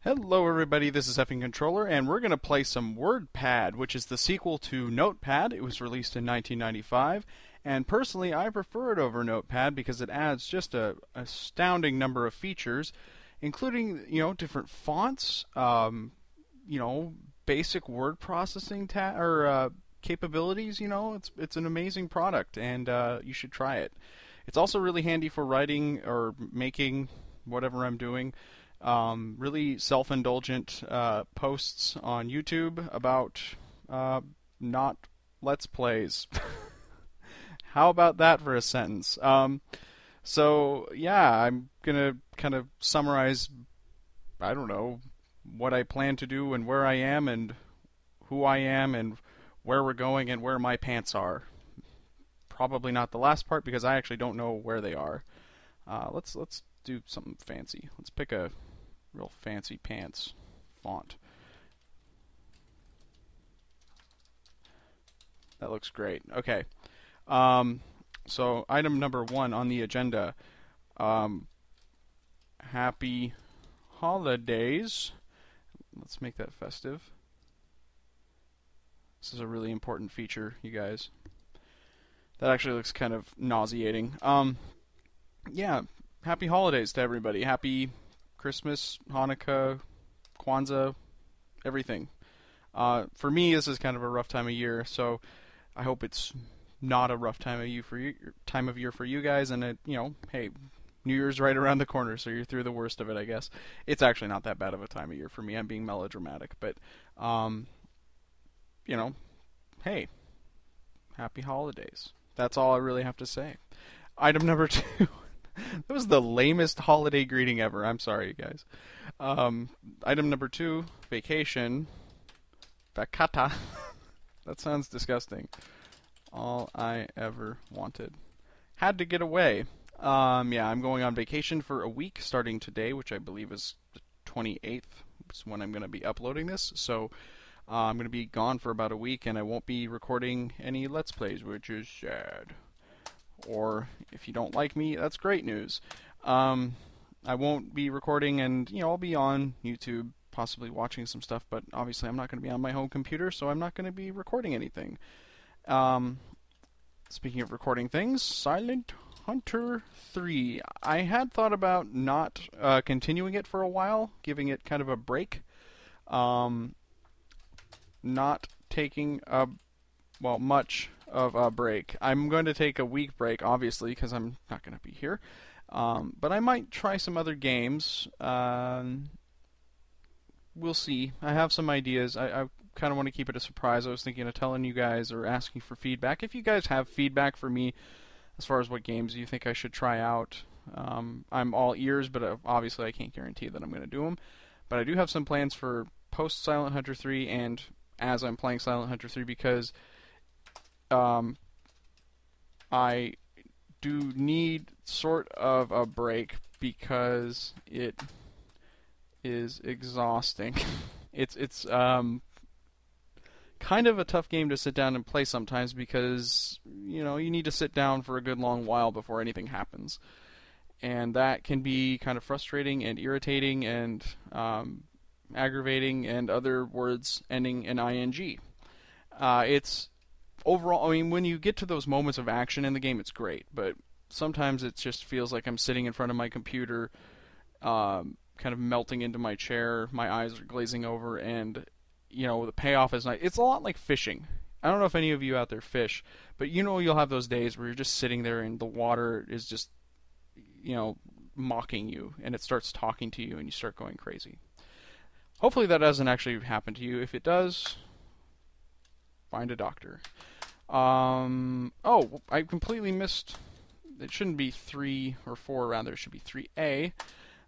Hello everybody, this is Effing Controller, and we're going to play some Wordpad, which is the sequel to Notepad. It was released in 1995, and personally I prefer it over Notepad because it adds just a astounding number of features, including, different fonts, basic word processing capabilities. It's an amazing product, and you should try it. It's also really handy for writing or making whatever I'm doing really self-indulgent posts on YouTube about not Let's Plays. How about that for a sentence? So, yeah, I'm going to kind of summarize, I don't know, what I plan to do and where I am and who I am and where we're going and where my pants are. Probably not the last part because I actually don't know where they are. Let's do something fancy. Let's pick a real fancy pants font. That looks great. Okay. So item number 1 on the agenda. Happy holidays. Let's make that festive. This is a really important feature, you guys. That actually looks kind of nauseating. Yeah, happy holidays to everybody. Happy Christmas, Hanukkah, Kwanzaa, everything. For me, this is kind of a rough time of year, so I hope it's not a rough time of year for you guys. And hey, New Year's right around the corner, so you're through the worst of it, I guess. It's actually not that bad of a time of year for me. I'm being melodramatic, but hey, happy holidays. That's all I really have to say. Item number 2. That was the lamest holiday greeting ever. I'm sorry, you guys. Item number 2, vacation. Vacata. That sounds disgusting. All I ever wanted. Had to get away. Yeah, I'm going on vacation for a week starting today, which I believe is the 28th. Is when I'm going to be uploading this. So I'm going to be gone for about a week, and I won't be recording any Let's Plays, which is sad. Or if you don't like me, that's great news. I won't be recording, and I'll be on YouTube, possibly watching some stuff. But obviously, I'm not going to be on my home computer, so I'm not going to be recording anything. Speaking of recording things, Silent Hunter 3. I had thought about not continuing it for a while, giving it kind of a break. Not taking much of a break. I'm going to take a week break, obviously, because I'm not going to be here. But I might try some other games. We'll see. I have some ideas. I kind of want to keep it a surprise. I was thinking of telling you guys or asking for feedback. If you guys have feedback for me as far as what games you think I should try out, I'm all ears, but obviously I can't guarantee that I'm going to do them. But I do have some plans for post Silent Hunter 3 and as I'm playing Silent Hunter 3 because I do need sort of a break because it is exhausting. It's kind of a tough game to sit down and play sometimes because you need to sit down for a good long while before anything happens, and that can be kind of frustrating and irritating and aggravating and other words ending in ing. It's overall, I mean, when you get to those moments of action in the game, it's great, but sometimes it just feels like I'm sitting in front of my computer, kind of melting into my chair, my eyes are glazing over, and, the payoff is nice. It's a lot like fishing. I don't know if any of you out there fish, but you'll have those days where you're just sitting there and the water is just, mocking you, and it starts talking to you, and you start going crazy. Hopefully that doesn't actually happen to you. If it does, find a doctor. Oh, I completely missed. It shouldn't be 3 or 4 rather. It should be 3A.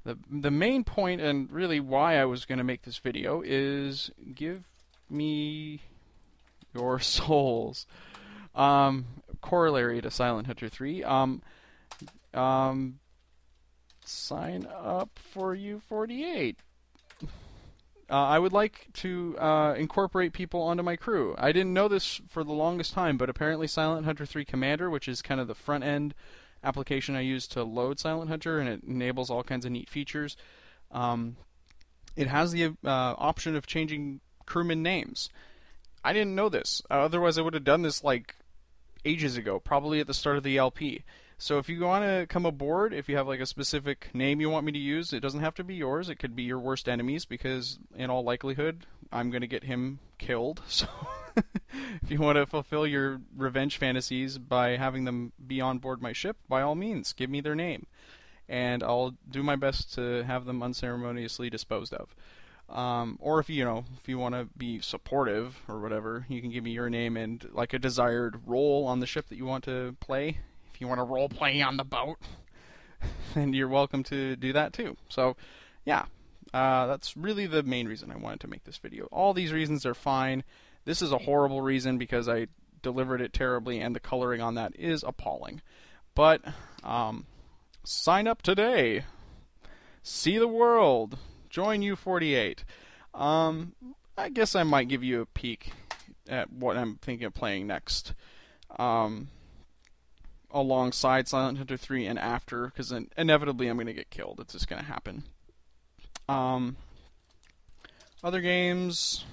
The main point and really why I was going to make this video is give me your souls. Corollary to Silent Hunter 3. Sign up for U48. I would like to incorporate people onto my crew. I didn't know this for the longest time, but apparently Silent Hunter 3 Commander, which is kind of the front-end application I use to load Silent Hunter, and it enables all kinds of neat features, it has the option of changing crewman names. I didn't know this. Otherwise, I would have done this like ages ago, probably at the start of the LP. So if you want to come aboard, if you have like a specific name you want me to use, it doesn't have to be yours. It could be your worst enemies because in all likelihood, I'm going to get him killed. So if you want to fulfill your revenge fantasies by having them be on board my ship, by all means, give me their name. And I'll do my best to have them unceremoniously disposed of. Or if you want to be supportive or whatever, you can give me your name and like a desired role on the ship that you want to play. If you want to role play on the boat, then you're welcome to do that too. So, yeah, that's really the main reason I wanted to make this video. All these reasons are fine. This is a horrible reason because I delivered it terribly, and the coloring on that is appalling. But sign up today. See the world. Join U48. I guess I might give you a peek at what I'm thinking of playing next. Alongside Silent Hunter 3 and after, because inevitably I'm going to get killed. It's just going to happen. Other games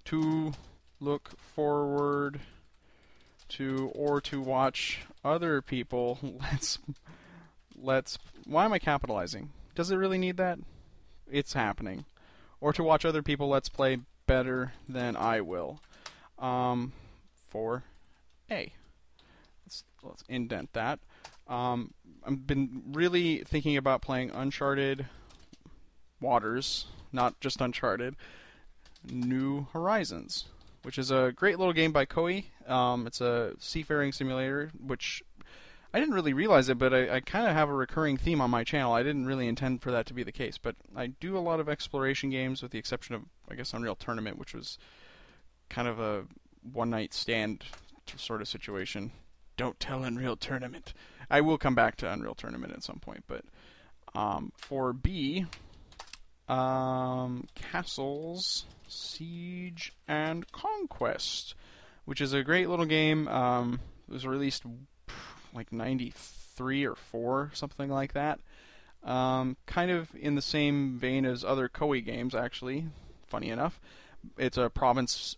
to look forward to or to watch other people. Let's. Why am I capitalizing? Does it really need that? It's happening. Or to watch other people let's play better than I will. For A. Let's indent that. I've been really thinking about playing Uncharted Waters, not just Uncharted, New Horizons, which is a great little game by Koei. It's a seafaring simulator, which I didn't really realize it, but I kind of have a recurring theme on my channel. I didn't really intend for that to be the case, but I do a lot of exploration games with the exception of, I guess, Unreal Tournament, which was kind of a one-night stand sort of situation. Don't tell Unreal Tournament. I will come back to Unreal Tournament at some point, but for B, Castles, Siege, and Conquest, which is a great little game. It was released like 93 or 4, something like that. Kind of in the same vein as other Koei games, actually, funny enough. It's a province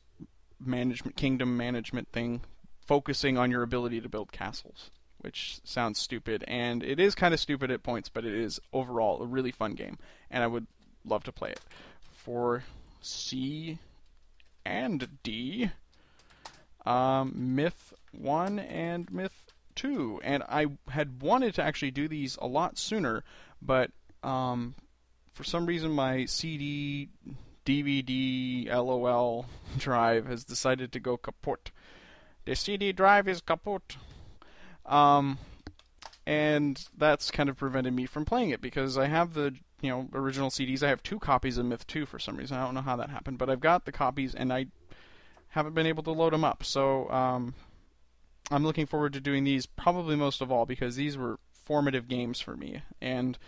management, kingdom management thing, focusing on your ability to build castles, which sounds stupid, and it is kind of stupid at points, but it is overall a really fun game, and I would love to play it. For C and D, Myth 1 and Myth 2, and I had wanted to actually do these a lot sooner, but for some reason my CD, DVD, LOL drive has decided to go kaput. The CD drive is kaput. And that's kind of prevented me from playing it because I have the original CDs. I have 2 copies of Myth 2 for some reason. I don't know how that happened, but I've got the copies and I haven't been able to load them up. So I'm looking forward to doing these probably most of all because these were formative games for me. And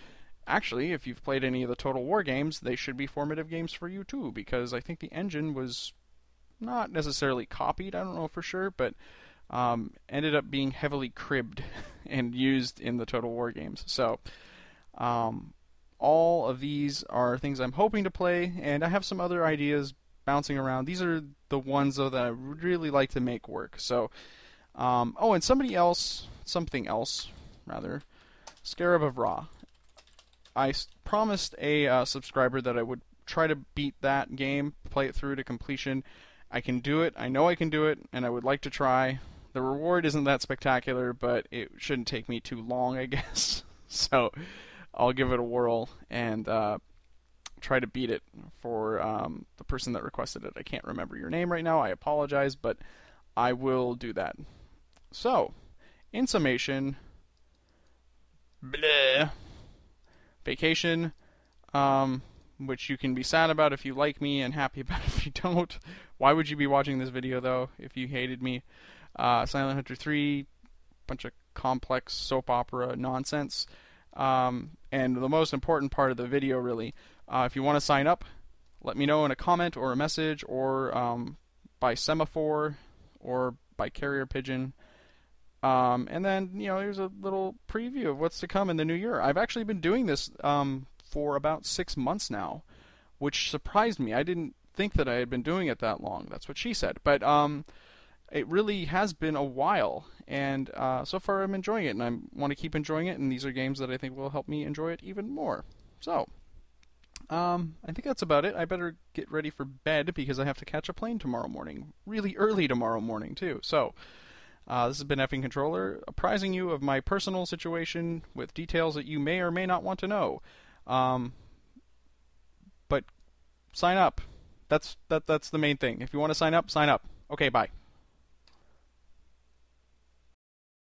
actually, if you've played any of the Total War games, they should be formative games for you too because I think the engine was not necessarily copied, I don't know for sure, but ended up being heavily cribbed and used in the Total War games. So all of these are things I'm hoping to play, and I have some other ideas bouncing around. These are the ones, though, that I would really like to make work. So, and something else, Scarab of Ra. I promised a subscriber that I would try to beat that game, play it through to completion. I can do it. I know I can do it, and I would like to try. The reward isn't that spectacular, but it shouldn't take me too long, I guess. So I'll give it a whirl and try to beat it for the person that requested it. I can't remember your name right now. I apologize, but I will do that. So, in summation, bleh, vacation, which you can be sad about if you like me and happy about if you don't. Why would you be watching this video, though, if you hated me? Silent Hunter 3, bunch of complex soap opera nonsense. And the most important part of the video, really, if you want to sign up, let me know in a comment or a message or by semaphore or by carrier pigeon. And then, here's a little preview of what's to come in the new year. I've actually been doing this for about 6 months now, which surprised me. I didn't think that I had been doing it that long. That's what she said. But it really has been a while, and so far I'm enjoying it, and I want to keep enjoying it, and these are games that I think will help me enjoy it even more. So, I think that's about it. I better get ready for bed because I have to catch a plane tomorrow morning. Really early tomorrow morning, too. So, this has been Effing Controller, apprising you of my personal situation with details that you may or may not want to know. But sign up. That's the main thing. If you want to sign up, sign up. Okay, bye.